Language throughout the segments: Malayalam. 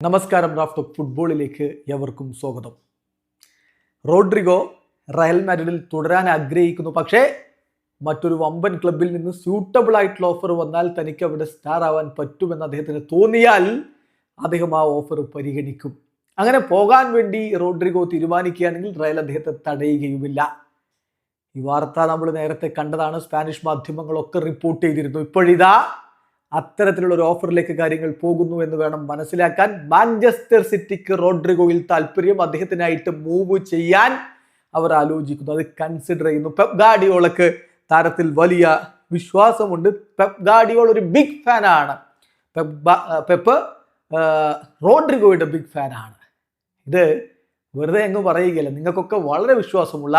നമസ്കാരം. റാഫ് ടോക്ക് ഫുട്ബോളിലേക്ക് എവർക്കും സ്വാഗതം. റോഡ്രിഗോ റയൽ മാഡ്രിഡിൽ തുടരാൻ ആഗ്രഹിക്കുന്നു. പക്ഷേ മറ്റൊരു വമ്പൻ ക്ലബിൽ നിന്ന് സ്യൂട്ടബിൾ ആയിട്ടുള്ള ഓഫർ വന്നാൽ തനിക്ക് അവിടെ സ്റ്റാർ ആവാൻ പറ്റുമെന്ന് അദ്ദേഹത്തിന് തോന്നിയാൽ അദ്ദേഹം ആ ഓഫർ പരിഗണിക്കും. അങ്ങനെ പോകാൻ വേണ്ടി റോഡ്രിഗോ തീരുമാനിക്കുകയാണെങ്കിൽ റയൽ അദ്ദേഹത്തെ തടയുകയുമില്ല. ഈ വാർത്ത നമ്മൾ നേരത്തെ കണ്ടതാണ്. സ്പാനിഷ് മാധ്യമങ്ങളൊക്കെ റിപ്പോർട്ട് ചെയ്തിരുന്നു. ഇപ്പോഴിതാ അത്തരത്തിലുള്ള ഒരു ഓഫറിലേക്ക് കാര്യങ്ങൾ പോകുന്നു എന്ന് വേണം മനസ്സിലാക്കാൻ. മാഞ്ചസ്റ്റർ സിറ്റിക്ക് റോഡ്രിഗോയിൽ താല്പര്യം, അദ്ദേഹത്തിനായിട്ട് മൂവ് ചെയ്യാൻ അവർ ആലോചിക്കുന്നു, അത് കൺസിഡർ ചെയ്യുന്നു. പെപ് ഗാർഡിയോളക്ക് താരത്തിൽ വലിയ വിശ്വാസമുണ്ട്. പെപ് ഗാർഡിയോൾ ഒരു ബിഗ് ഫാനാണ്. പെപ്പ് റോഡ്രിഗോയുടെ ബിഗ് ഫാനാണ്. ഇത് വെറുതെ എങ്ങും പറയുകയില്ല. നിങ്ങൾക്കൊക്കെ വളരെ വിശ്വാസമുള്ള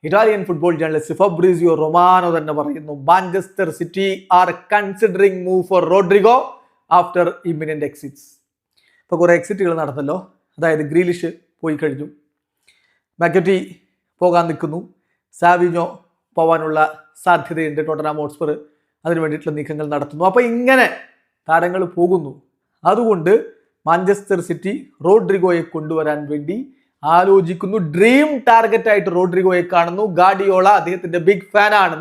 Italian football journalist Fabrizio Romano തന്നെ പറയുന്നു, Manchester City are considering move for Rodrigo after imminent exits. ഇപ്പോൾ കുറേ എക്സിറ്റുകൾ നടന്നല്ലോ. അതായത് ഗ്രീലിഷ് പോയി കഴിഞ്ഞു, മാക്കറ്റി പോകാൻ നിൽക്കുന്നു, സാവിഞ്ഞോ പോകാനുള്ള സാധ്യതയുണ്ട്. ടോട്ടൻഹാം ഹോട്ട്സ്പർ അതിനു വേണ്ടിയിട്ടുള്ള നീക്കങ്ങൾ നടത്തുന്നു. അപ്പോൾ ഇങ്ങനെ താരങ്ങൾ പോകുന്നു. അതുകൊണ്ട് മാഞ്ചസ്റ്റർ സിറ്റി റോഡ്രിഗോയെ കൊണ്ടുവരാൻ വേണ്ടി ആലോചിക്കുന്നു. ഡ്രീം ടാർഗറ്റ് ആയിട്ട് റോഡ്രിഗോയെ കാണുന്നു. ഗാർഡിയോള അദ്ദേഹത്തിന്റെ ബിഗ് ഫാൻ ആണ്.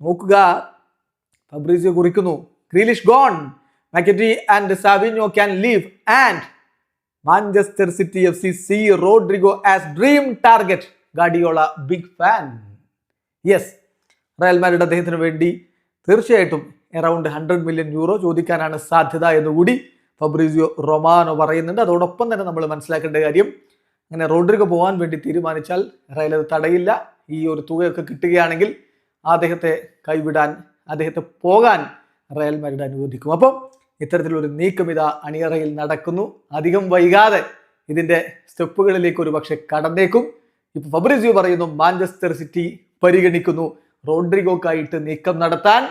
നോക്കുക ഫബ്രീസിയോ കുറിക്കുന്നു, Grealish gone, McAtee and Savinho can leave and Manchester City FC see Rodrigo as dream target. Guardiola big fan. Yes, Real Madrid അദ്ദേഹത്തിന് വേണ്ടി തീർച്ചയായിട്ടും അറൗണ്ട് 100 മില്യൺ യൂറോ ചോദിക്കാനാണ് സാധ്യത എന്നുകൂടി ഫബ്രീസിയോ റൊമാനോ പറയുന്നുണ്ട്. അതോടൊപ്പം തന്നെ നമ്മൾ മനസ്സിലാക്കേണ്ട കാര്യം, അങ്ങനെ റോഡ്രിഗോ പോകാൻ വേണ്ടി തീരുമാനിച്ചാൽ റയൽ അത് തടയില്ല. ഈ ഒരു തുകയൊക്കെ കിട്ടുകയാണെങ്കിൽ അദ്ദേഹത്തെ കൈവിടാൻ, അദ്ദേഹത്തെ പോകാൻ റയൽ മാഡ്രിഡ് അനുവദിക്കും. അപ്പം ഇത്തരത്തിലൊരു നീക്കം ഇതാ അണിയറയിൽ നടക്കുന്നു. അധികം വൈകാതെ ഇതിൻ്റെ സ്റ്റെപ്പുകളിലേക്ക് ഒരു പക്ഷെ കടന്നേക്കും. ഇപ്പൊ ഫബ്രീസിയോ പറയുന്നു, മാഞ്ചസ്റ്റർ സിറ്റി പരിഗണിക്കുന്നു റോഡ്രിഗോക്കായിട്ട് നീക്കം നടത്താൻ.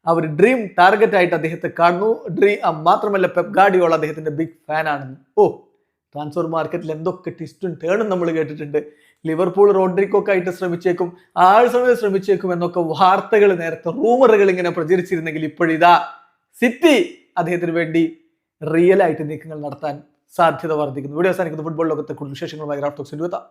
അവർ ഡ്രീം ടാർഗറ്റ് ആയിട്ട് അദ്ദേഹത്തെ കാണുന്നു. മാത്രമല്ല പെപ് ഗാർഡിയോള അദ്ദേഹത്തിന്റെ ബിഗ് ഫാൻ ആണെന്ന്. ട്രാൻസ്ഫർ മാർക്കറ്റിൽ എന്തൊക്കെ ട്വിസ്റ്റും ടേണും നമ്മൾ കേട്ടിട്ടുണ്ട്. ലിവർപൂൾ റോഡ്രിഗോക്കായിട്ട് ശ്രമിച്ചേക്കും, ആഴ്സണൽ ശ്രമിച്ചേക്കും എന്നൊക്കെ വാർത്തകൾ, നേരത്തെ റൂമറുകൾ ഇങ്ങനെ പ്രചരിച്ചിരുന്നെങ്കിൽ ഇപ്പോഴിതാ സിറ്റി അദ്ദേഹത്തിന് വേണ്ടി റിയൽ ആയിട്ട് നീക്കങ്ങൾ നടത്താൻ സാധ്യത വർദ്ധിക്കുന്നു. ഇവിടെ അവസാനിക്കുന്ന ഫുട്ബോൾ ലോകത്തെ കൂടുതൽ വിശേഷങ്ങളുമായി റാഫ് ടോക്സിൽ എത്താം.